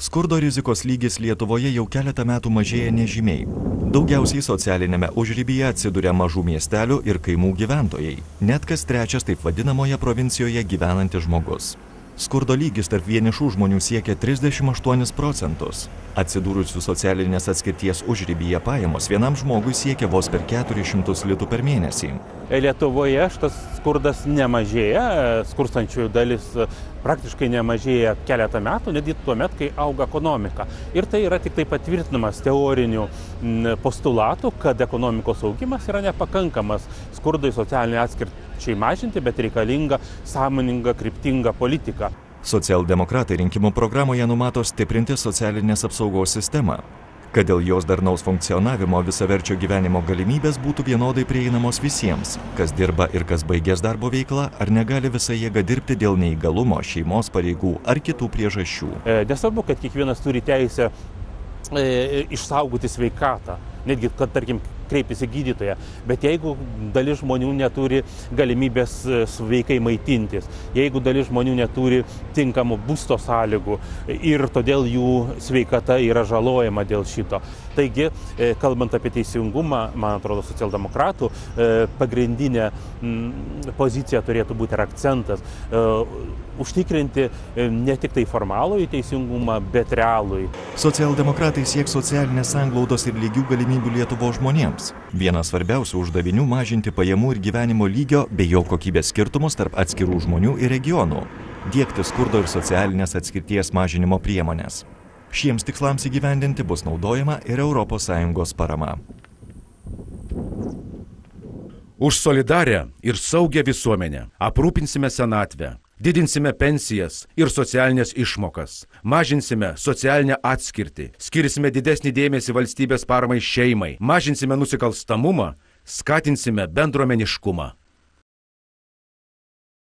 Skurdo rizikos lygis Lietuvoje jau keletą metų mažėja nežymiai. Daugiausiai socialinėme užribyje atsiduria mažų miestelių ir kaimų gyventojai, net kas trečias taip vadinamoje provincijoje gyvenantis žmogus. Skurdo lygis tarp vienišų žmonių siekia 38%. Atsidūrusių socialinės atskirties užribyje pajamos vienam žmogui siekia vos per 400 litų per mėnesį. Lietuvoje šitas skurdas nemažėja, skurstančiųjų dalis praktiškai nemažėja keletą metų, netgi tuomet, kai auga ekonomika. Ir tai yra tik tai patvirtinamas teorinių postulatų, kad ekonomikos augimas yra nepakankamas skurdui socialinį atskirčiai mažinti, bet reikalinga sąmoninga, kryptinga politika. Socialdemokratai rinkimų programoje numato stiprinti socialinės apsaugos sistemą, kad dėl jos darnaus funkcionavimo visaverčio gyvenimo galimybės būtų vienodai prieinamos visiems, kas dirba ir kas baigęs darbo veiklą, ar negali visą jėgą dirbti dėl neįgalumo, šeimos pareigų ar kitų priežasčių. Nesvarbu, kad kiekvienas turi teisę išsaugoti sveikatą, netgi, kad, tarkim, kreiptis į gydytoją, bet jeigu dalis žmonių neturi galimybės sveikai maitintis, jeigu dalis žmonių neturi tinkamų būsto sąlygų ir todėl jų sveikata yra žalojama dėl šito. Taigi, kalbant apie teisingumą, man atrodo, socialdemokratų pagrindinė pozicija turėtų būti ir akcentas užtikrinti ne tik tai formalųjį teisingumą, bet realųjį. Socialdemokratai sieks socialinės sanglaudos ir lygių galimybių Lietuvos žmonėms. Vienas svarbiausių uždavinių – mažinti pajamų ir gyvenimo lygio bei jo kokybės skirtumus tarp atskirų žmonių ir regionų, diegti skurdo ir socialinės atskirties mažinimo priemonės. Šiems tikslams įgyvendinti bus naudojama ir ES parama. Už solidarią ir saugią visuomenę aprūpinsime senatvę, didinsime pensijas ir socialinės išmokas, mažinsime socialinę atskirtį, skirsime didesnį dėmesį valstybės paramai šeimai, mažinsime nusikalstamumą, skatinsime bendruomeniškumą.